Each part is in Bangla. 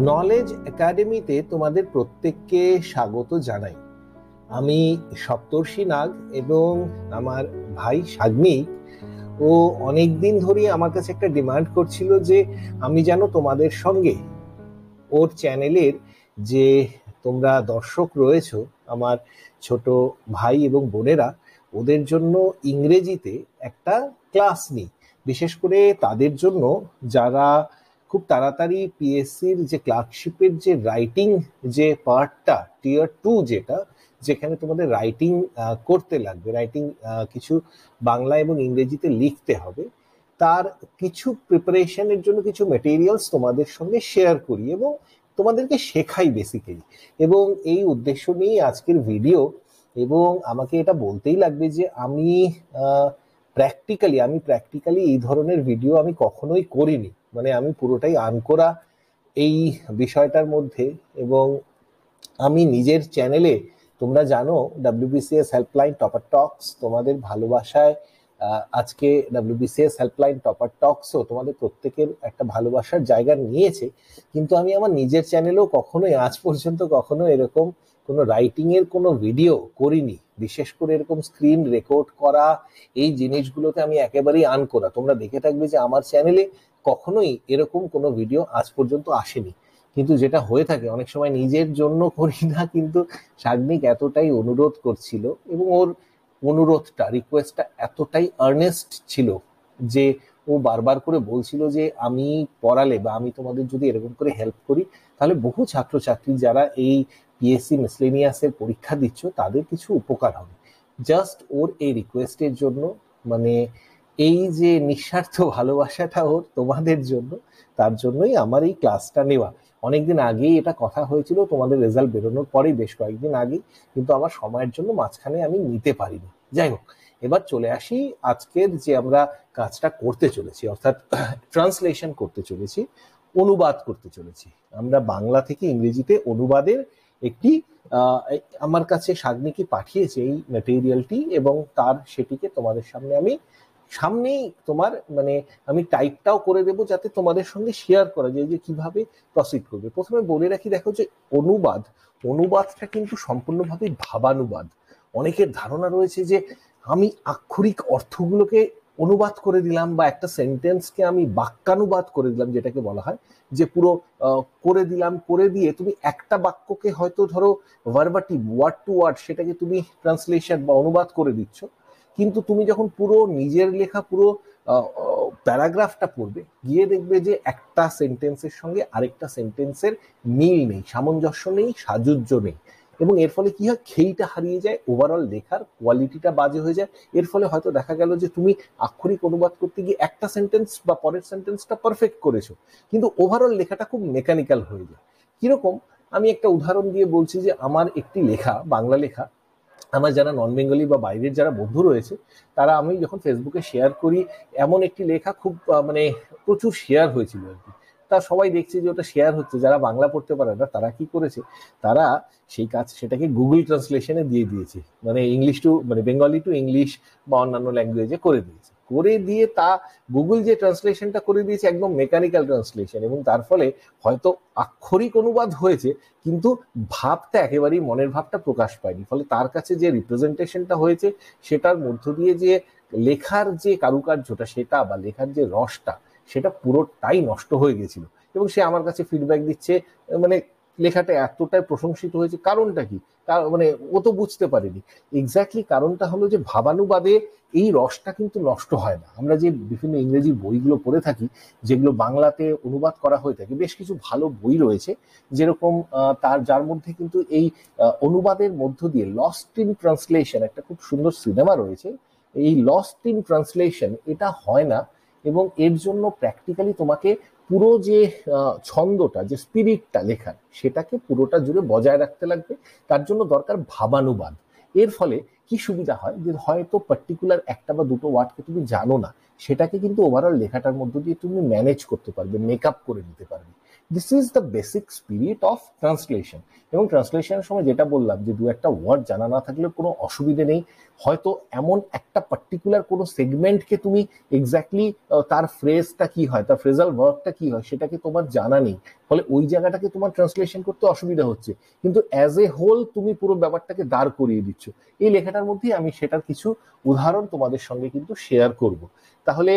নলেজ একাডেমিতে তোমাদের প্রত্যেককে স্বাগত জানাই। আমি সপ্তর্ষি নাগ এবং আমার ভাই সাগ্নিক ও অনেকদিন ধরে আমার কাছে একটা ডিমান্ড করছিল যে আমি যেন তোমাদের সঙ্গে ওর চ্যানেলের যে তোমরা দর্শক রয়েছো, আমার ছোট ভাই এবং বোনেরা, ওদের জন্য ইংরেজিতে একটা ক্লাস নিই, বিশেষ করে তাদের জন্য যারা খুব তাড়াতাড়ি পিএসসির যে ক্লার্কশিপের যে রাইটিং যে পার্টটা টিয়ার 2, যেখানে তোমাদের রাইটিং করতে লাগবে, রাইটিং কিছু বাংলা এবং ইংরেজিতে লিখতে হবে, তার কিছু প্রিপারেশনের জন্য কিছু মেটেরিয়ালস তোমাদের সঙ্গে শেয়ার করি এবং তোমাদেরকে শেখাই বেসিক্যালি। এবং এই উদ্দেশ্য নিয়েই আজকের ভিডিও। এবং আমাকে এটা বলতেই লাগবে যে আমি প্র্যাকটিক্যালি এই ধরনের ভিডিও আমি কখনোই করিনি, মানে আমি পুরোটাই আনকোরা এই বিষয়টার মধ্যে। এবং আমি নিজের চ্যানেলে, তোমরা জানো WBCS হেল্পলাইন টপার টক্স তোমাদের ভালোবাসায়, আজকে WBCS হেল্পলাইন টপার টক্সও তোমাদের প্রত্যেকের একটা ভালোবাসার জায়গা নিয়েছে, কিন্তু আমি আমার নিজের চ্যানেলেও কখনোই আজ পর্যন্ত কখনো এরকম কোনো রাইটিং এর কোনো ভিডিও করিনি। বিশেষ করে এরকম স্ক্রিন রেকর্ড করা এই জিনিসগুলোতে আমি একেবারেই আনকোরা। তোমরা দেখে থাকবে যে আমার চ্যানেলে কখনোই এরকম কোনো ভিডিও আজ পর্যন্ত আসেনি। কিন্তু যেটা হয়ে থাকে অনেক সময় নিজের জন্য করি না, কিন্তু সাগ্নিক এতটাই অনুরোধ করছিল এবং ওর অনুরোধটা, রিকোয়েস্টটা এতটাই আর্নেস্ট ছিল যে ও বারবার করে বলছিল যে আমি পড়ালে বা আমি তোমাদের যদি এরকম করে হেল্প করি তাহলে বহু ছাত্রছাত্রী যারা এই পিএসসি মিসলেনিয়াসের পরীক্ষা দিচ্ছ তাদের কিছু উপকার হবে। জাস্ট ওর এই রিকোয়েস্টের জন্য, মানে এই যে নিঃস্বার্থ ভালোবাসাটা ওর তোমাদের জন্য, তার জন্যই আমার এই ক্লাসটা নেওয়া। অনেকদিন আগেই এটা কথা হয়েছিল, তোমাদের রেজাল্ট বেরোনোর পরেই, বেশ কয়েকদিন আগেই, কিন্তু আমার সময়ের জন্য মাঝখানে আমি নিতে পারিনি। যাই হোক, এবার চলে আসি আজকের যে আমরা কাজটা করতে চলেছি, অর্থাৎ ট্রান্সলেশন করতে চলেছি, অনুবাদ করতে চলেছি। আমরা বাংলা থেকে ইংরেজিতে অনুবাদের একটি আমার কাছে সাগ্নিকই পাঠিয়েছে এই ম্যাটেরিয়ালটি, এবং তার সেটিকে তোমাদের সামনে আমি সামনেই তোমার মানে আমি টাইপটাও করে দেবো যাতে তোমাদের সঙ্গে শেয়ার করা যায় যে কিভাবে প্রসিড করবে। প্রথমে বলে রাখি, দেখো যে অনুবাদটা কিন্তু সম্পূর্ণভাবে ভাবানুবাদ। অনেকের ধারণা রয়েছে যে আমি আক্ষরিক অর্থগুলোকে অনুবাদ করে দিলাম, বা একটা সেন্টেন্সকে আমি বাক্যানুবাদ করে দিলাম, যেটাকে বলা হয় যে পুরো করে দিলাম, করে দিয়ে তুমি একটা বাক্যকে হয়তো ধরো ভার্বাটিভ, ওয়ার্ড টু ওয়ার্ড, সেটাকে তুমি ট্রান্সলেশন বা অনুবাদ করে দিচ্ছ, কিন্তু তুমি যখন পুরো নিজের লেখা পুরো প্যারাগ্রাফটা পড়বে, গিয়ে দেখবে যে একটা সেন্টেন্সের সঙ্গে আরেকটা সেন্টেন্সের মিল নেই, সামঞ্জস্য নেই, সাযুজ্য নেই, এবং এর ফলে কি হয়, খেইটা হারিয়ে যায়, ওভারঅল লেখার কোয়ালিটিটা বাজে হয়ে যায়। এর ফলে হয়তো দেখা গেল যে তুমি আক্ষরিক অনুবাদ করতে গিয়ে একটা সেন্টেন্স বা পরের সেন্টেন্সটা পারফেক্ট করেছো, কিন্তু ওভারঅল লেখাটা খুব মেকানিক্যাল হয়ে যায়। কিরকম, আমি একটা উদাহরণ দিয়ে বলছি যে আমার একটি লেখা, বাংলা লেখা, আমার যারা নন বেঙ্গলি বা বাইরের যারা বন্ধু রয়েছে, তারা, আমি যখন ফেসবুকে শেয়ার করি, এমন একটি লেখা খুব মানে প্রচুর শেয়ার হয়েছিল আর কি। তা সবাই দেখছে যে ওটা শেয়ার হচ্ছে, যারা বাংলা পড়তে পারে না তারা কি করেছে, তারা সেই কাজ, সেটাকে গুগল ট্রান্সলেশনে দিয়ে দিয়েছে, মানে ইংলিশ টু, মানে বেঙ্গলি টু ইংলিশ বা অন্যান্য ল্যাঙ্গুয়েজে করে দিয়েছে। করে দিয়ে তা গুগল যে ট্রান্সলেশনটা করে দিয়েছে একদম মেকানিক্যাল ট্রান্সলেশন, এবং তার ফলে হয়তো আক্ষরিক অনুবাদ হয়েছে কিন্তু ভাবটা একেবারেই, মনের ভাবটা প্রকাশ পায়নি। ফলে তার কাছে যে রিপ্রেজেন্টেশনটা হয়েছে সেটার মধ্য দিয়ে যে লেখার যে কারুকার্যটা, সেটা বা লেখার যে রসটা, সেটা পুরোটাই নষ্ট হয়ে গেছিল। এবং সে আমার কাছে ফিডব্যাক দিচ্ছে, মানে লেখাটা এতটাই প্রশংসিত হয়েছে, কারণটা কি, তার মানে ও তো বুঝতে পারেনি। এক্স্যাক্টলি কারণটা হলো যে ভাবানুবাদে এই রসটা কিন্তু নষ্ট হয় না। আমরা যে বিভিন্ন ইংরেজি বইগুলো পড়ে থাকি, যেগুলো বাংলাতে অনুবাদ করা হয়ে থাকে, বেশ কিছু ভালো বই রয়েছে, যেরকম যার মধ্যে কিন্তু এই অনুবাদের মধ্য দিয়ে লস্ট ইন ট্রান্সলেশন, একটা খুব সুন্দর সিনেমা রয়েছে, এই লস্ট ইন ট্রান্সলেশন এটা হয় না। এবং এর জন্য প্র্যাকটিক্যালি তোমাকে পুরো যে ছন্দটা, যে স্পিরিটটা লেখার, সেটাকে পুরোটা জুড়ে বজায় রাখতে লাগবে। তার জন্য দরকার ভাবানুবাদ। এর ফলে কি সুবিধা হয়, যে হয়তো পার্টিকুলার একটা বা দুটো ওয়ার্ডকে তুমি জানো না, সেটাকে কিন্তু ওভারঅল লেখাটার মধ্য দিয়ে তুমি ম্যানেজ করতে পারবে, মেকআপ করে নিতে পারবে। This is the basic spirit of translation. এবং ট্রান্সলেশনের সময় যেটা বললাম যে দু একটা ওয়ার্ড জানা না থাকলে কোনো অসুবিধে নেই। হয়তো এমন একটা পার্টিকুলার কোনো সেগমেন্টকে তুমি এক্স্যাক্টলি তার ফ্রেজটা কি হয়, তার ফ্রেজাল ভার্বটা কি হয় সেটাকে তোমার জানা নেই, ফলে ওই জায়গাটাকে তোমার ট্রান্সলেশন করতে অসুবিধা হচ্ছে, কিন্তু অ্যাজ এ হোল তুমি পুরো ব্যাপারটাকে দাঁড় করিয়ে দিচ্ছ। এই লেখাটার মধ্যেই আমি সেটার কিছু উদাহরণ তোমাদের সঙ্গে কিন্তু শেয়ার করব। তাহলে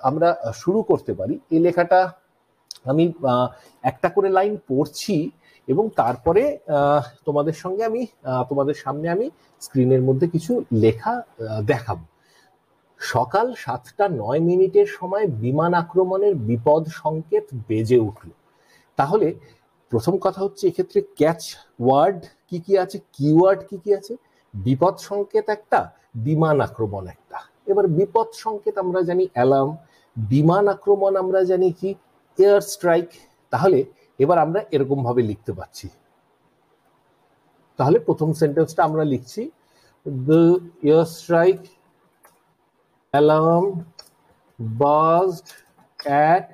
আমরা শুরু করতে পারি। এই লেখাটা আমি একটা করে লাইন পড়ছি এবং তারপরে তোমাদের সঙ্গে আমি তোমাদের সামনে আমি স্ক্রিনের মধ্যে কিছু লেখা দেখাবো। সকাল 7:09 সময় বিমান আক্রমণের বিপদ সংকেত বেজে উঠল। তাহলে প্রথম কথা হচ্ছে এক্ষেত্রে ক্যাচ ওয়ার্ড কি কি আছে, কিওয়ার্ড কি কি আছে। বিপদ সংকেত একটা, বিমান আক্রমণ একটা। এবার বিপদ সংকেত আমরা জানি অ্যালার্ম, বিমান আক্রমণ আমরা জানি কি এয়ার স্ট্রাইক। তাহলে এবার আমরা এরকম ভাবে লিখতে পাচ্ছি। তাহলে প্রথম সেন্টেন্সটা আমরা লিখছি, the air strike alarm buzzed at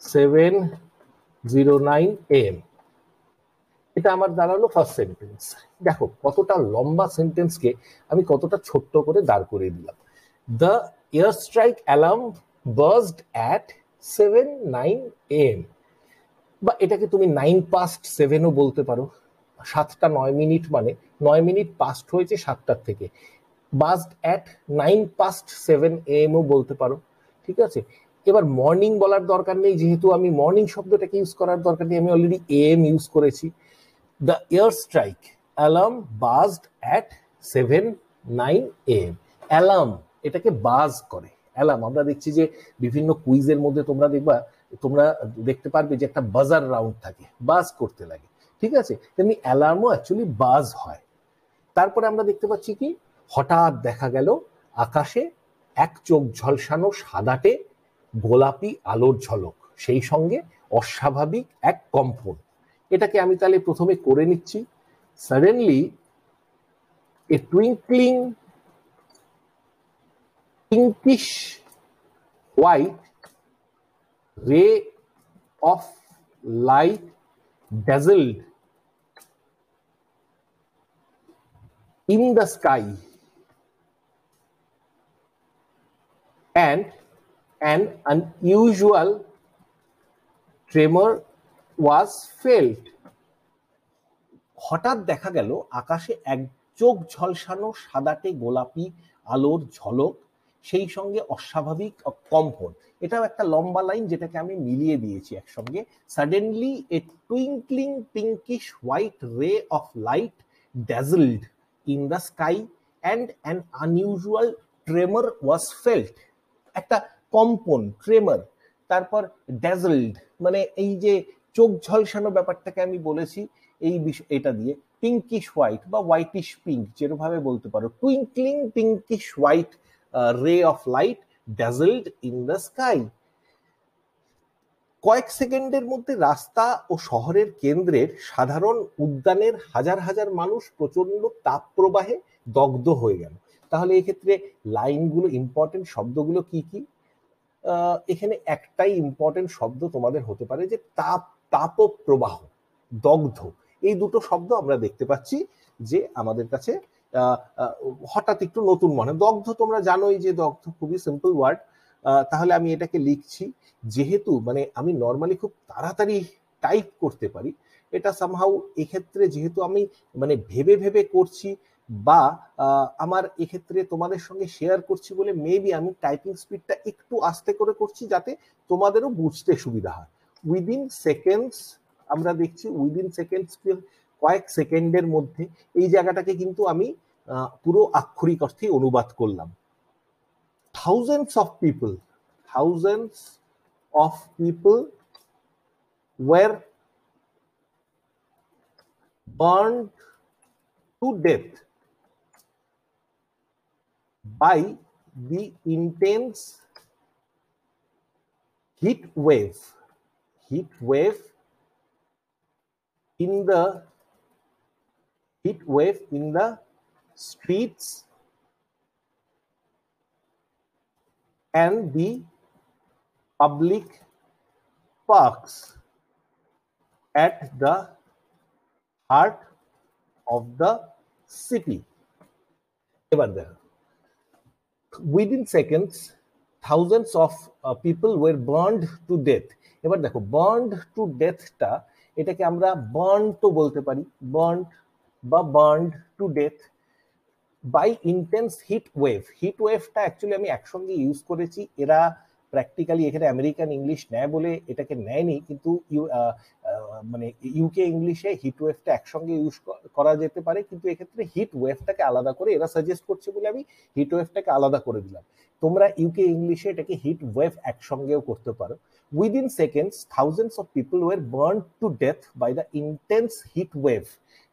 7:09 AM। এটা আমার দাঁড়ালো ফার্স্ট সেন্টেন্স। দেখো কতটা লম্বা সেন্টেন্সকে আমি কতটা ছোট্ট করে দাঁড় করে দিলাম। The air strike alarm buzzed at 7:09 AM, বা এটাকে তুমি 7:09 বলতে পারো। 7:09 মানে 9 মিনিট পাস্ট হয়েছে 7টার থেকে। buzzed at 7:09 AM ও বলতে পারো, ঠিক আছে। এবার মর্নিং বলার দরকার নেই, যেহেতু আমি মর্নিং শব্দটাকে ইউজ করার দরকার নেই, আমি অলরেডি AM ইউজ করেছি। The air strike alarm buzzed at 7:09 AM। Alarm এটাকে বাজ করে। অ্যালার্ম আমরা দেখছি যে বিভিন্ন কুইজের মধ্যে তোমরা দেখতে পারবে যে একটা বাজার রাউন্ড থাকে, বাজ করতে লাগে, ঠিক আছে। তেমনি অ্যালার্মও অ্যাকচুয়ালি বাজ হয়। তারপরে আমরা দেখতে পাচ্ছি কি, হঠাৎ দেখা গেল আকাশে এক চোখ ঝলসানো সাদাটে গোলাপি আলোর ঝলক, সেই সঙ্গে অস্বাভাবিক এক কম্পন। এটাকে আমি তাহলে প্রথমে করে নিচ্ছি। Suddenly a twinkling pinkish white ray of light dazzled in the sky and an unusual tremor was felt। হঠাৎ দেখা গেল আকাশে এক চোখ ঝলসানো সাদাটে গোলাপি আলোর ঝলক, সেই সঙ্গে অস্বাভাবিক কম্পন। এটাও একটা লম্বা লাইন যেটাকে আমি মিলিয়ে দিয়েছি একসঙ্গে। Suddenly a twinkling pinkish white ray of light dazzled in the sky and an unusual tremor was felt. একটা কম্পন, ট্রেমর, তারপর ড্যাজলড মানে এই যে চোখ ঝলসানো ব্যাপারটাকে আমি বলেছি এই বিষয়, এটা দিয়ে পিঙ্কিশ হোয়াইট বা হোয়াইটিশ পিঙ্ক যেভাবে বলতে পারো। Twinkling pinkish white ray of light dazzled in the sky. কয়েক সেকেন্ডের মধ্যে রাস্তা ও শহরের কেন্দ্রের সাধারণ উদ্যানের হাজার হাজার মানুষ প্রচন্ড তাপ প্রবাহে দগ্ধ হয়ে গেল। তাহলে এক্ষেত্রে লাইনগুলো, ইম্পর্টেন্ট শব্দগুলো কি কি? এখানে একটাই ইম্পর্টেন্ট শব্দ তোমাদের হতে পারে যে তাপপ্রবাহ, দগ্ধ। এই দুটো শব্দ আমরা দেখতে পাচ্ছি যে আমাদের কাছে হঠাৎ একটু নতুন মনে। দগ্ধ তোমরা জানোই যে দগ্ধ খুবই সিম্পল ওয়ার্ড। তাহলে আমি এটাকে লিখছি, যেহেতু মানে আমি নর্মালি খুব তাড়াতাড়ি টাইপ করতে পারি, এটা সামহাউ এক্ষেত্রে যেহেতু আমি মানে ভেবে ভেবে করছি বা আমার এক্ষেত্রে তোমাদের সঙ্গে শেয়ার করছি বলে মেবি আমি টাইপিং স্পিডটা একটু আস্তে করে করছি যাতে তোমাদেরও বুঝতে সুবিধা হয়। উইদিন সেকেন্ডস আমরা দেখছি, উইদিন সেকেন্ডস কয়েক সেকেন্ডের মধ্যে, এই জায়গাটাকে কিন্তু আমি পুরো আক্ষরিক অর্থে অনুবাদ করলাম। Thousands of people were burned to death by the intense heat wave in the streets and the public parks at the heart of the city. এবার দেখো, within seconds thousands of people were burned to death. এবার দেখো burned to death টা এটাকে আমরা burned তো বলতে পারি, burned বা burned to death by intense heat wave. Heat ওয়েভটা অ্যাকচুয়ালি আমি একসঙ্গে ইউজ করেছি, এরা প্র্যাকটিক্যালি এখানে আমেরিকান ইংলিশ নেয় বলে এটাকে নেয়নি, কিন্তু মানে ইউকে ইংলিশে হিট ওয়েভটা একসঙ্গে ইউজ করা যেতে পারে, কিন্তু এক্ষেত্রে হিট ওয়েভটাকে আলাদা করে এরা সাজেস্ট করছে বলে আমি হিট ওয়েভটাকে আলাদা করে দিলাম। তোমরা ইউকে ইংলিশে এটাকে হিট ওয়েভ একসঙ্গেও করতে পারো। Within seconds thousands of people were burned to death by the intense heat wave.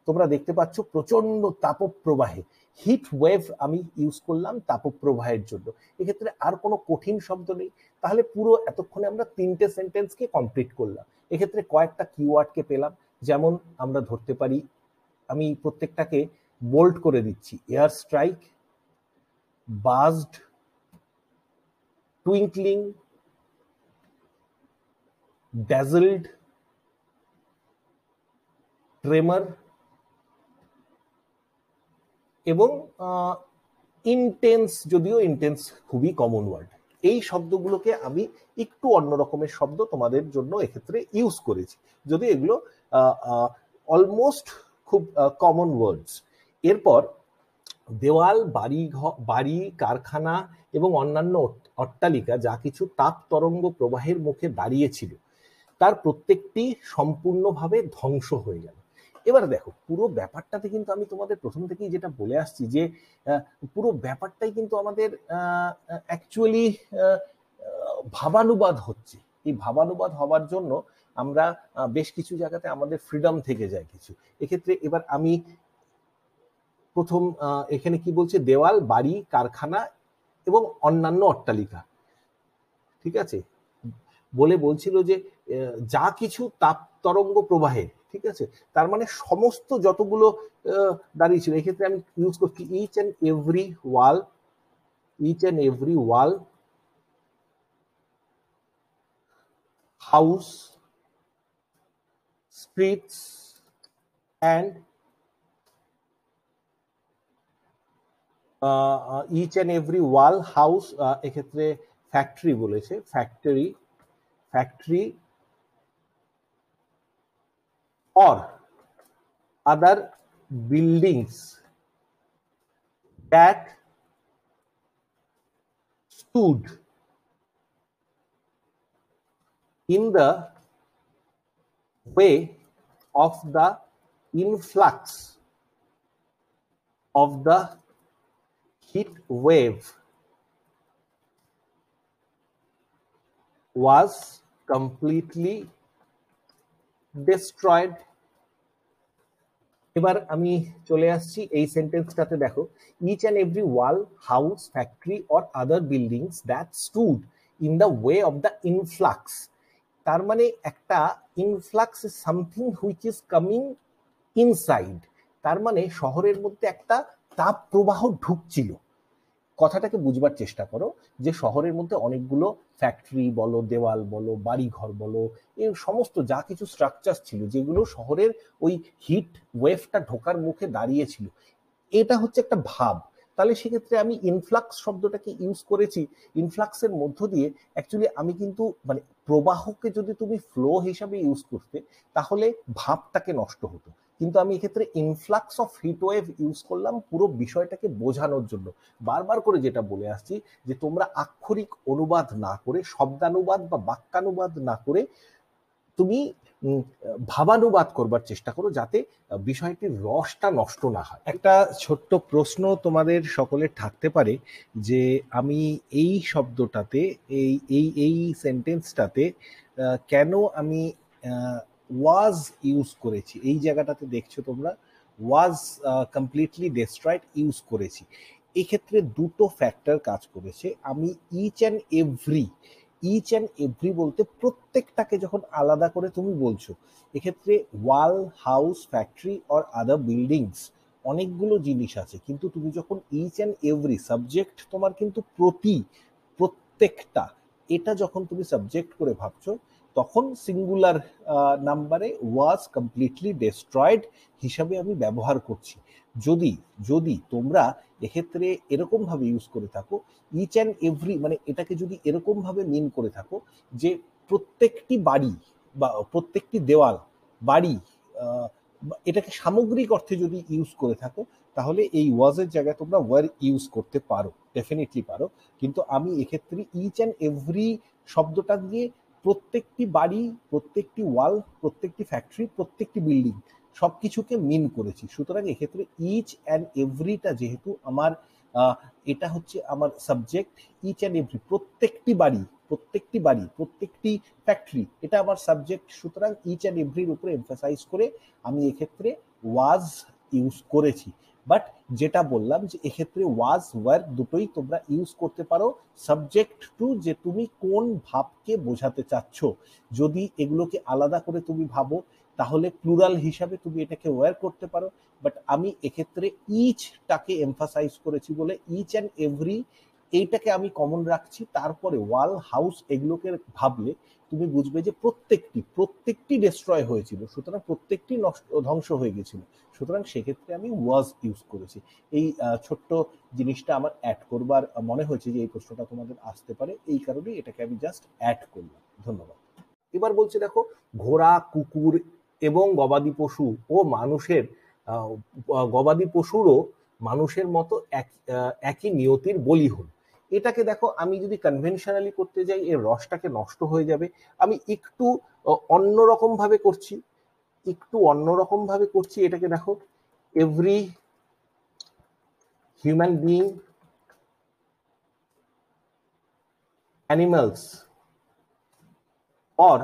তোমরা দেখতে পাচ্ছ প্রচন্ড তাপপ্রবাহে, হিট ওয়েভ আমি ইউজ করলাম তাপপ্রবাহের জন্য। এক্ষেত্রে আর কোনো কঠিন শব্দ নেই, তাহলে পুরো এতক্ষণে আমরা 3টে সেন্টেন্সকে কমপ্লিট করলাম। এক্ষেত্রে কয়েকটা কিওয়ার্ডকে পেলাম, যেমন আমরা ধরতে পারি, আমি প্রত্যেকটাকে বোল্ড করে দিচ্ছি, এয়ার স্ট্রাইক, বাজড, টুইঙ্কলিং, ড্যাজলড, ট্রেমার এবং ইন্টেন্স, যদিও ইন্টেন্স খুবই কমন ওয়ার্ড। এই শব্দগুলোকে আমি একটু অন্য রকমের শব্দ তোমাদের জন্য এক্ষেত্রে ইউজ করেছি, যদি এগুলো অলমোস্ট খুব কমন ওয়ার্ডস। এরপর দেওয়াল, বাড়ি, কারখানা এবং অন্যান্য অট্টালিকা যা কিছু তাপ তরঙ্গ প্রবাহের মুখে দাঁড়িয়েছিল তার প্রত্যেকটি সম্পূর্ণভাবে ধ্বংস হয়ে গেল। এবার দেখো, পুরো ব্যাপারটাতে কিন্তু আমি তোমাদের প্রথম থেকেই যেটা বলে আসছি যে পুরো ব্যাপারটাই কিন্তু আমাদের অ্যাকচুয়ালি ভাবানুবাদ হচ্ছে। এই ভাবানুবাদ হওয়ার জন্য আমরা বেশ কিছু জায়গাতে আমাদের ফ্রিডম থেকে যায় কিছু। এক্ষেত্রে এবার আমি প্রথম এখানে কি বলছে, দেওয়াল, বাড়ি, কারখানা এবং অন্যান্য অট্টালিকা, ঠিক আছে, বলে বলছিল যে যা কিছু তাপ তরঙ্গ প্রবাহে, ঠিক আছে, তার মানে সমস্ত যতগুলো দাঁড়িয়ে ছিল। এক্ষেত্রে আমি ইউজ করছি each and every wall, house, streets and each and every wall, house, এক্ষেত্রে ফ্যাক্টরি বলেছে, factory or other buildings that stood in the way of the influx of the heat wave was completely destroyed. এবার আমি চলে আসছি এই সেন্টেন্সটাতে। দেখো, each and every wall, house, factory or other buildings that stood in the way of the influx. তার মানে একটা influx is something which is coming inside, তার মানে শহরের মধ্যে একটা তাপ প্রবাহ ঢুকছিল। কথাটাকে বুঝবার চেষ্টা করো যে শহরের মধ্যে অনেকগুলো ফ্যাক্টরি বলো, দেওয়াল বলো, বাড়িঘর বলো, এই সমস্ত যা কিছু স্ট্রাকচার ছিল যেগুলো শহরের ওই হিট ওয়েভটা ঢোকার মুখে দাঁড়িয়েছিল, এটা হচ্ছে একটা ভাব। তাহলে সেক্ষেত্রে আমি ইনফ্লাক্স শব্দটাকে ইউজ করেছি। ইনফ্লাক্সের মধ্য দিয়ে অ্যাকচুয়ালি আমি কিন্তু মানে প্রবাহকে যদি তুমি ফ্লো হিসাবে ইউজ করতে তাহলে ভাবটাকে নষ্ট হতো, কিন্তু আমি এক্ষেত্রে influx of heat wave use করলাম পুরো বিষয়টাকে বোঝানোর জন্য। বারবার করে যেটা বলে আসছি যে তোমরা আক্ষরিক অনুবাদ না করে, শব্দানুবাদ বা বাক্যানুবাদ না করে তুমি ভাবানুবাদ করবার চেষ্টা করো, যাতে বিষয়টির রসটা নষ্ট না হয়। একটা ছোট্ট প্রশ্ন তোমাদের সকলের থাকতে পারে যে আমি এই শব্দটাতে, এই সেন্টেন্সটাতে কেন আমি ওয়াজ ইউজ করেছি। এই জায়গাটাতে দেখছো তোমরা ওয়াজ কমপ্লিটলি ডেস্ট্রয়েড ইউজ করেছি। এক্ষেত্রে দুটো ফ্যাক্টর কাজ করেছে। আমি ইচ অ্যান্ড এভরি বলতে প্রত্যেকটাকে যখন আলাদা করে তুমি বলছো, এক্ষেত্রে wall, house, factory or other buildings অনেকগুলো জিনিস আছে, কিন্তু তুমি যখন ইচ অ্যান্ড এভরি সাবজেক্ট তোমার কিন্তু প্রত্যেকটা, এটা যখন তুমি সাবজেক্ট করে ভাবছো তখন সিঙ্গুলার নাম্বারে ওয়াজ কমপ্লিটলি ডেস্ট্রয়েড হিসাবে আমি ব্যবহার করছি। যদি যদি তোমরা এক্ষেত্রে এরকম ভাবে ইউজ করে থাকো, ইচ অ্যান্ড এভরি, মানে এটাকে যদি এরকম ভাবে মিন করে থাকো যে প্রত্যেকটি বাড়ি বা প্রত্যেকটি দেওয়াল, বাড়ি, এটাকে সামগ্রিক অর্থে যদি ইউজ করে থাকো, তাহলে এই ওয়াজের জায়গায় তোমরা ওয়ার ইউজ করতে পারো, ডেফিনেটলি পারো। কিন্তু আমি এক্ষেত্রে ইচ অ্যান্ড এভরি শব্দটা দিয়ে প্রত্যেকটি বাড়ি, প্রত্যেকটি ওয়াল, প্রত্যেকটি ফ্যাক্টরি, প্রত্যেকটি বিল্ডিং সবকিছুকে মিন করেছি। সুতরাং এক্ষেত্রে ইচ অ্যান্ড এভরিটা যেহেতু আমার এটা হচ্ছে আমার সাবজেক্ট, ইচ অ্যান্ড এভরি, প্রত্যেকটি বাড়ি, প্রত্যেকটি বাড়ি, প্রত্যেকটি ফ্যাক্টরি, এটা আমার সাবজেক্ট। সুতরাং ইচ অ্যান্ড এভরির উপরে এমফাসাইজ করে আমি এক্ষেত্রে ওয়াজ ইউজ করেছি। বাট যেটা বললাম যে এক্ষেত্রে ওয়াজ ওয়ার দুটোই তোমরা ইউজ করতে পারো, সাবজেক্ট টু যে তুমি কোন ভাবকে বোঝাতে চাচ্ছ। যদি এগুলোকে আলাদা করে তুমি ভাবো তাহলে প্লুরাল হিসাবে তুমি এটাকে ওয়ার করতে পারো। বাট আমি এক্ষেত্রে ইচটাকে এমফাসাইজ করেছি বলে ইচ অ্যান্ড এভরি এইটাকে আমি কমন রাখছি। তারপরে ওয়াল, হাউস এগুলোকে ভাবলে তুমি বুঝবে যে প্রত্যেকটি ডেস্ট্রয় হয়েছিল, সুতরাং প্রত্যেকটি ধ্বংস হয়ে গেছিল। সুতরাং সেক্ষেত্রে আমি ওয়াজ ইউজ করেছি। এই ছোট্ট জিনিসটা আমার অ্যাড করবার মনে হয়েছে যে এই প্রশ্নটা তোমাদের আসতে পারে, এই কারণেই এটাকে আমি জাস্ট অ্যাড করলাম। ধন্যবাদ। এবার বলছে দেখো, ঘোড়া, কুকুর এবং গবাদি পশু ও মানুষের, গবাদি পশুরও মানুষের মতো একই নিয়তির বলি হল। এটাকে দেখো, আমি যদি কনভেনশনালি করতে যাই এর রসটাকে নষ্ট হয়ে যাবে। আমি একটু অন্যরকম ভাবে করছি, এটাকে দেখো, every human being, animals or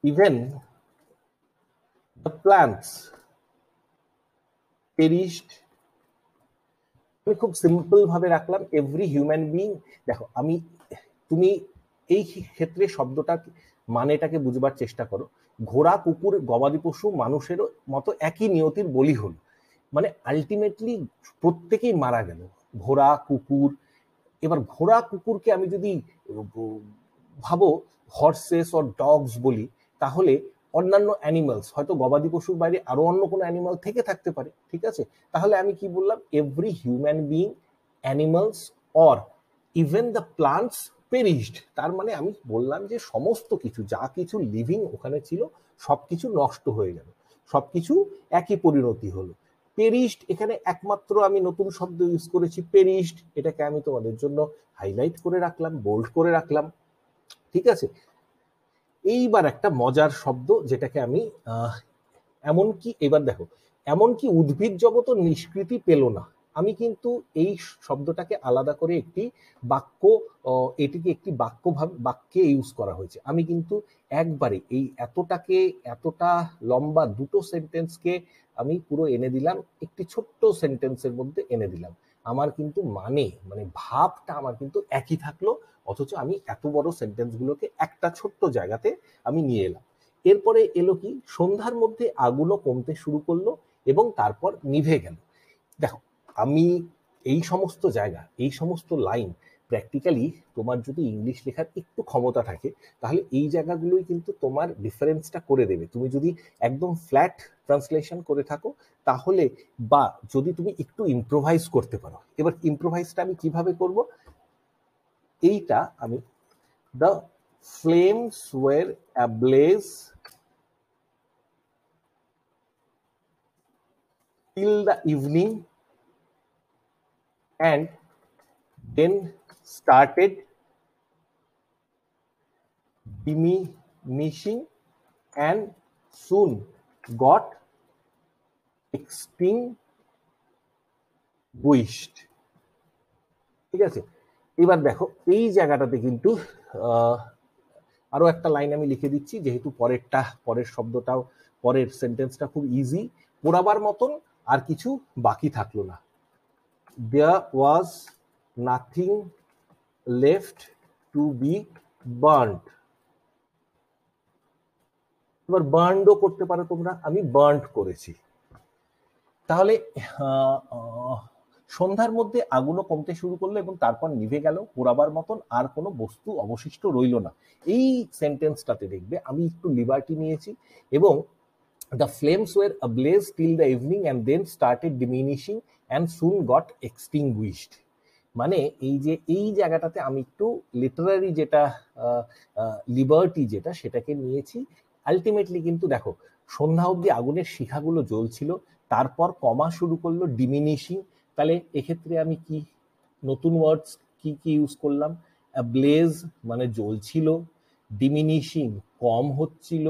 even the plants perished। আমি খুব সিম্পল ভাবে রাখলাম এভরি হিউম্যান বিইং। দেখো, তুমি এই ক্ষেত্রে শব্দটা মানেটাকে বুঝবার চেষ্টা করো। ঘোড়া, কুকুর, গবাদি পশু মানুষের মতো একই নিয়তির বলি হল, মানে আলটিমেটলি প্রত্যেকেই মারা গেল, ঘোড়া, কুকুর। এবার ঘোড়া, কুকুরকে আমি যদি ভাবো হর্সেস অর ডগস বলি, তাহলে অন্যান্য অ্যানিমালস, হয়তো গবাদি পশুর বাইরে আরো অন্য কোনো অ্যানিমাল থেকে থাকতে পারে, ঠিক আছে? তাহলে আমি কি বললাম, every human being, animals or even the plants perished. তার মানে আমি বললাম যে সমস্ত কিছু, যা কিছু লিভিং ওখানে ছিল সবকিছু নষ্ট হয়ে গেল, সবকিছু একই পরিণতি হলো। পেরিশড, এখানে একমাত্র আমি নতুন শব্দ ইউজ করেছি, পেরিশড। এটাকে আমি তোমাদের জন্য হাইলাইট করে রাখলাম, বোল্ড করে রাখলাম, ঠিক আছে? এইবার একটা মজার শব্দ যেটাকে আমি এমনকি, এবার দেখো, এমনকি উদ্ভিদ জগৎ নিষ্কৃতি পেল না। আমি কিন্তু এই শব্দটাকে আলাদা করে একটি বাক্য, এটিকে একটি বাক্যে ইউজ করা হয়েছে। আমি কিন্তু একবারে এই এতটা লম্বা দুটো সেন্টেন্সকে আমি পুরো এনে দিলাম একটি ছোট্ট সেন্টেন্সের মধ্যে এনে দিলাম। আমার কিন্তু মানে ভাবটা আমার কিন্তু একই থাকলো, অথচ আমি এত বড় সেন্টেন্সগুলোকে একটা ছোট্ট জায়গাতে আমি নিয়ে এলাম। এরপরে এলো কি, সন্ধ্যার মধ্যে আগুনও কমতে শুরু করলো এবং তারপর নিভে গেল। দেখো, আমি এই সমস্ত জায়গা, এই সমস্ত লাইন প্র্যাকটিক্যালি তোমার যদি ইংলিশ লেখার একটু ক্ষমতা থাকে, তাহলে এই জায়গাগুলোই কিন্তু তোমার ডিফারেন্সটা করে দেবে। তুমি যদি একদম ফ্ল্যাট ট্রান্সলেশন করে থাকো তাহলে, বা যদি তুমি একটু ইম্প্রোভাইজ করতে পারো। এবার ইম্প্রোভাইজটা আমি কিভাবে করব, এইটা আমি, the flames were ablaze till the evening and then started diminishing and soon got extinguished। ঠিক আছে? এবার দেখো, এই জায়গাটাতে কিন্তু আরো একটা লাইন আমি লিখে দিচ্ছি, যেহেতু পরের শব্দটাও, পরের সেন্টেন্সটা খুব ইজি, পড়াবার মতন আর কিছু বাকি থাকলো না। There was nothing left to be burnt। এবার বার্নও করতে পারো তোমরা, আমি বার্নড করেছি। তাহলে সন্ধ্যার মধ্যে আগুনও কমতে শুরু করলো এবং তারপর নিভে গেল, পোড়াবার মতন আর কোনো বস্তু অবশিষ্ট রইল না। এই সেন্টেন্সটাতে দেখবে আমি একটু লিবার্টি নিয়েছি এবং the flames were ablaze till the evening and then started diminishing and soon got extinguished. মানে এই যে এই জায়গাটাতে আমি একটু লিটারারি যেটা লিবার্টি যেটা সেটাকে নিয়েছি। আলটিমেটলি কিন্তু দেখো সন্ধ্যা অবধি আগুনের শিখাগুলো জ্বলছিল, তারপর কমা শুরু করলো, ডিমিনিশিং। তাহলে এক্ষেত্রে আমি কি নতুন ওয়ার্ডস কি কি ইউজ করলাম? ব্লেজ মানে জ্বলছিল, ডিমিনিশিং কম হচ্ছিল,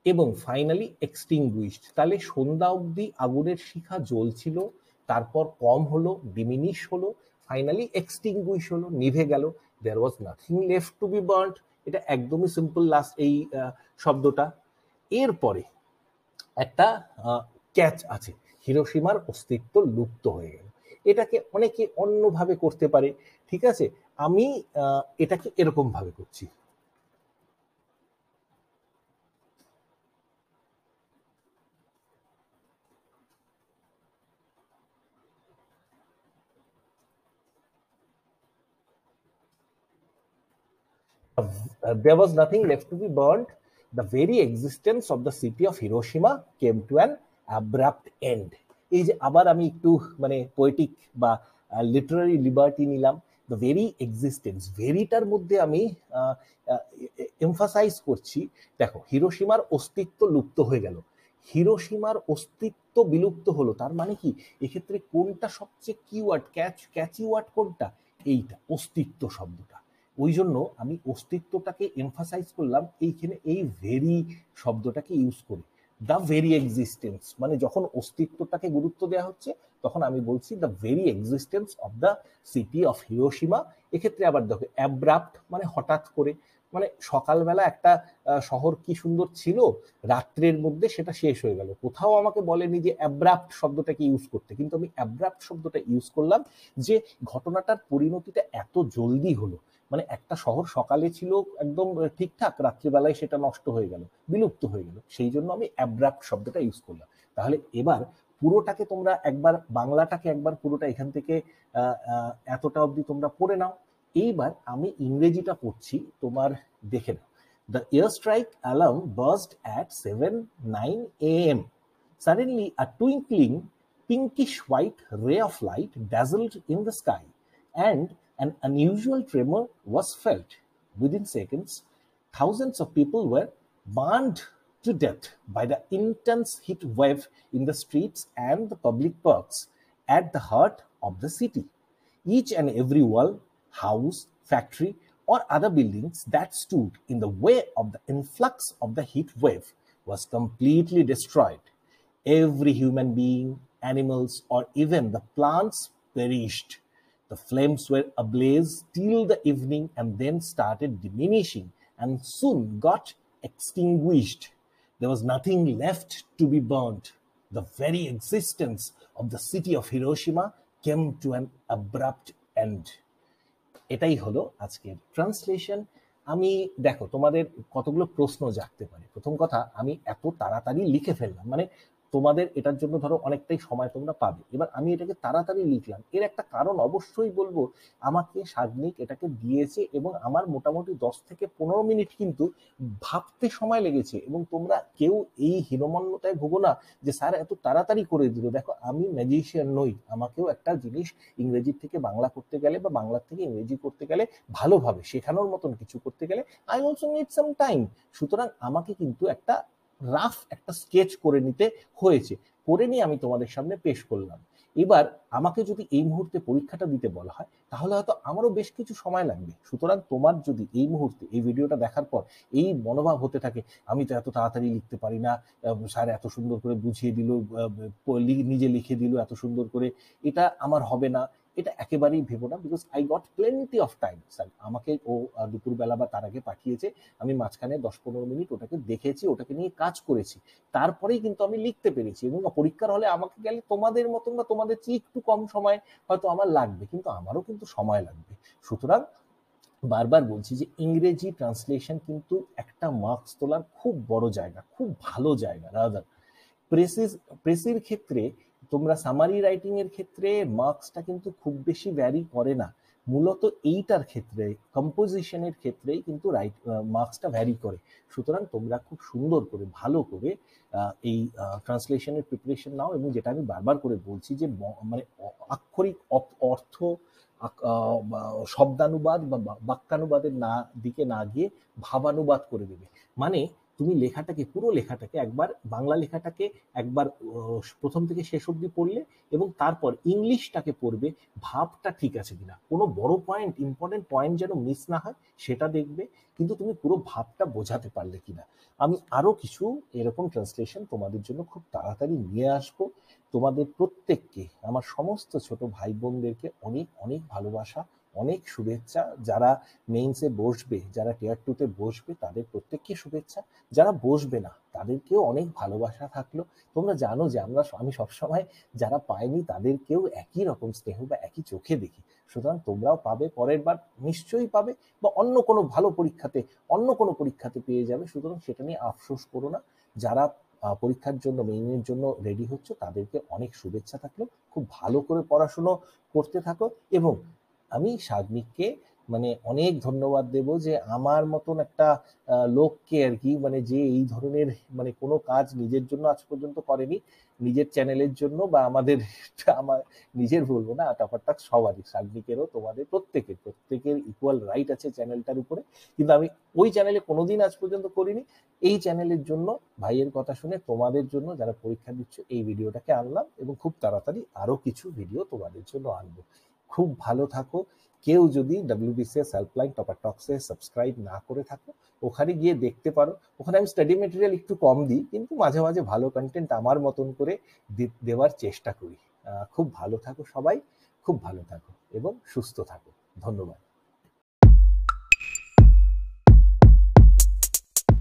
এবং ফাইনালি এক্সটিংগুইশড। তাহলে সন্ধ্যা অবধি আগুনের শিখা জ্বলছিল, তারপর কম হলো, ডিমিনিশ হলো, ফাইনালি এক্সটিংগুইশ হলো, নিভে গেল। There was nothing left to be burned. এটা একদমই সিম্পল লাস্ট এই শব্দটা। এরপরে একটা ক্যাচ আছে, হিরোশিমার অস্তিত্ব লুপ্ত হয়ে গেল। এটাকে অনেকে অন্যভাবে করতে পারে, ঠিক আছে? আমি এটাকে এরকম ভাবে করছি। There was nothing left to be burned. The very existence of the city of Hiroshima came to an abrupt end. এই যে আবার আমি একটু মানে পোয়েটিক বা লিটারারি লিবার্টি নিলাম। দ্য ভেরি এক্সিস্টেন্স, ভেরিটার মধ্যে আমি এমফাসাইজ করছি। দেখো হিরোশিমার অস্তিত্ব লুপ্ত হয়ে গেল, হিরোশিমার অস্তিত্ব বিলুপ্ত হলো, তার মানে কি এক্ষেত্রে কোনটা সবচেয়ে কিওয়ার্ড, ক্যাচি ওয়ার্ড কোনটা? এইটা, অস্তিত্ব শব্দটা। ওই জন্য আমি অস্তিত্বটাকে এমফাসাইজ করলাম এইখানে এই ভেরি শব্দটাকে ইউজ করে। দ্য ভেরি এক্সিস্টেন্স মানে যখন অস্তিত্বটাকে গুরুত্ব দেওয়া হচ্ছে তখন আমি বলছি the very existence of the city of Hiroshima. এক্ষেত্রে আবার দেখো অ্যাব্রাপ্ট মানে হঠাৎ করে, মানে সকালবেলা একটা শহর কি সুন্দর ছিল, রাত্রের মধ্যে সেটা শেষ হয়ে গেল। কোথাও আমাকে বলেনি যে অ্যাব্রাপ্ট শব্দটাকে ইউজ করতে, কিন্তু আমি অ্যাব্রাপ্ট শব্দটা ইউজ করলাম যে ঘটনাটার পরিণতিটা এত জলদি হলো। মানে একটা শহর সকালে ছিল একদম ঠিকঠাক, রাত্রিবেলায় সেটা নষ্ট হয়ে গেল, বিলুপ্ত হয়ে গেল, সেই জন্য আমি অ্যাব্রাপ্ট শব্দটা ইউজ করলাম। তাহলে এবার পুরোটাকে তোমরা একবার বাংলাটাকে একবার পুরোটা এখান থেকে এতটা অবধি তোমরা পড়ে নাও। এইবার আমি ইংরেজিটা পড়ছি, তোমার দেখে নাও। The air strike alarm burst at 7:09 AM. Suddenly a twinkling pinkish white ray of light dazzled in the sky and an unusual tremor was felt. Within seconds, thousands of people were burned to death by the intense heat wave in the streets and the public parks at the heart of the city. Each and every wall, house, factory, or other buildings that stood in the way of the influx of the heat wave was completely destroyed. Every human being, animals, or even the plants perished. The flames were ablaze till the evening and then started diminishing and soon got extinguished. There was nothing left to be burnt. The very existence of the city of Hiroshima came to an abrupt end. এটাই হলো আজকের ট্রান্সলেশন। আমি দেখো তোমাদের কতগুলো প্রশ্ন জাগতে পারে। প্রথম কথা, আমি এত তাড়াতাড়ি লিখে ফেললাম, মানে তোমাদের এটার জন্য ধরো অনেকটাই সময় তোমরা পাবে। এবার আমি এটাকে তাড়াতাড়ি লিখলাম, এর একটা কারণ অবশ্যই বলবো। আমাকে সাগ্নিক এটাকে দিয়েছে এবং আমার মোটামুটি 10 থেকে 15 মিনিট কিন্তু ভাবতে সময় লেগেছে, এবং তোমরা কেউ এই হীনমন্যতায় ভুগো না যে স্যার এত তাড়াতাড়ি করে দিল। দেখো আমি ম্যাজিশিয়ান নই, আমাকেও একটা জিনিস ইংরেজির থেকে বাংলা করতে গেলে বা বাংলার থেকে ইংরেজি করতে গেলে, ভালোভাবে শেখানোর মতন কিছু করতে গেলে I also need some time. সুতরাং আমাকে কিন্তু একটা রাফ একটা স্কেচ করে নিতে হয়েছে, করে নিয়ে আমি তোমাদের সামনে পেশ করলাম। এবার আমাকে যদি এই মুহূর্তে পরীক্ষাটা দিতে বলা হয় তাহলে হয়তো আমারও বেশ কিছু সময় লাগবে। সুতরাং তোমার যদি এই মুহূর্তে এই ভিডিওটা দেখার পর এই মনোভাব হতে থাকে আমি তো এত তাড়াতাড়ি লিখতে পারি না, স্যার এত সুন্দর করে বুঝিয়ে দিল, নিজে লিখে দিল এত সুন্দর করে, এটা আমার হবে না, এটা একেবারেই ভেবো না। Because I got plenty of time. Sir আমাকে ও দুপুরবেলা বা তার আগে পাঠিয়েছে, আমি মাঝখানে 10-15 মিনিট ওটাকে দেখেছি, ওটাকে নিয়ে কাজ করেছি, তারপরেই কিন্তু আমি লিখতে পেরেছি। এবং পরীক্ষার হলে আমাকে গেলে তোমাদের মতন বা তোমাদের চেয়ে একটু কম সময় হয়তো আমার লাগবে, কিন্তু আমারও কিন্তু সময় লাগবে। সুতরাং বারবার বলছি যে ইংরেজি ট্রান্সলেশন কিন্তু একটা মার্কস তোলার খুব বড় জায়গা, খুব ভালো জায়গা। রাদার প্রেসের ক্ষেত্রে তোমরা সামারি রাইটিং এর ক্ষেত্রে মার্কসটা কিন্তু খুব বেশি ভ্যারি করে না, মূলত এইটার ক্ষেত্রে কম্পোজিশনের ক্ষেত্রেই কিন্তু মার্কসটা ভ্যারি করে। সুতরাং তোমরা খুব সুন্দর করে ভালো করে এই ট্রান্সলেশনের প্রিপারেশন নাও, এবং যেটা আমি বারবার করে বলছি যে মানে আক্ষরিক অর্থ শব্দানুবাদ বা বাক্যানুবাদের দিকে না গিয়ে ভাবানুবাদ করে দেবে। মানে তুমি লেখাটাকে, পুরো লেখাটাকে একবার, বাংলা লেখাটাকে একবার প্রথম থেকে শেষ অবধি পড়লে, এবং তারপর ইংলিশটাকে পড়বে ভাবটা ঠিক আছে কিনা, কোনো বড় পয়েন্ট, ইম্পর্টেন্ট পয়েন্ট যেন মিস না হয় সেটা দেখবে, কিন্তু তুমি পুরো ভাবটা বোঝাতে পারলে কিনা। আমি আরো কিছু এরকম ট্রান্সলেশন তোমাদের জন্য খুব তাড়াতাড়ি নিয়ে আসবো। তোমাদের প্রত্যেককে, আমার সমস্ত ছোট ভাই বোনদেরকে অনেক অনেক ভালোবাসা, অনেক শুভেচ্ছা। যারা মেইনসে বসবে, যারা টিয়ার 2-তে বসবে, তাদের প্রত্যেককে শুভেচ্ছা। যারা বসবে না তাদেরকেও অনেক ভালোবাসা থাকলো। তোমরা জানো যে আমি সবসময় যারা পাইনি তাদেরকেও একই রকম স্নেহ বা একই চোখে দেখি। সুতরাং তোমরাও পাবে, পরের বার নিশ্চয়ই পাবে, বা অন্য কোনো ভালো পরীক্ষাতে, অন্য কোনো পরীক্ষাতে পেয়ে যাবে। সুতরাং সেটা নিয়ে আফসোস করো না। যারা পরীক্ষার জন্য, মেইনের জন্য রেডি হচ্ছে, তাদেরকে অনেক শুভেচ্ছা থাকলো। খুব ভালো করে পড়াশুনো করতে থাকো। এবং আমি সাগ্নিককে মানে অনেক ধন্যবাদ দেব যে আমার মতন একটা লোককে আর কি, মানে যে এই ধরনের মানে কোনো কাজ নিজের জন্য আজ পর্যন্ত করেনি, নিজের চ্যানেলের জন্য বা আমার নিজের বলবো না, টাপারটাক সবারই, সাগ্নিকেরও, তোমাদের প্রত্যেকের ইকুয়াল রাইট আছে চ্যানেলটার উপরে। কিন্তু আমি ওই চ্যানেলে কোনোদিন আজ পর্যন্ত করিনি। এই চ্যানেলের জন্য, ভাইয়ের কথা শুনে তোমাদের জন্য যারা পরীক্ষা দিচ্ছ, এই ভিডিওটাকে আনলাম, এবং খুব তাড়াতাড়ি আরো কিছু ভিডিও তোমাদের জন্য আনবো। খুব ভালো থাকো। কেউ যদি WBCS হেল্পলাইন টপার টক্সে সাবস্ক্রাইব না করে থাকো, ওখানে গিয়ে দেখতে পারো। ওখানে আমি স্টাডি মেটেরিয়াল একটু কম দিই, কিন্তু মাঝে মাঝে ভালো কন্টেন্ট আমার মতন করে দেওয়ার চেষ্টা করি। খুব ভালো থাকো সবাই, খুব ভালো থাকো এবং সুস্থ থাকো। ধন্যবাদ।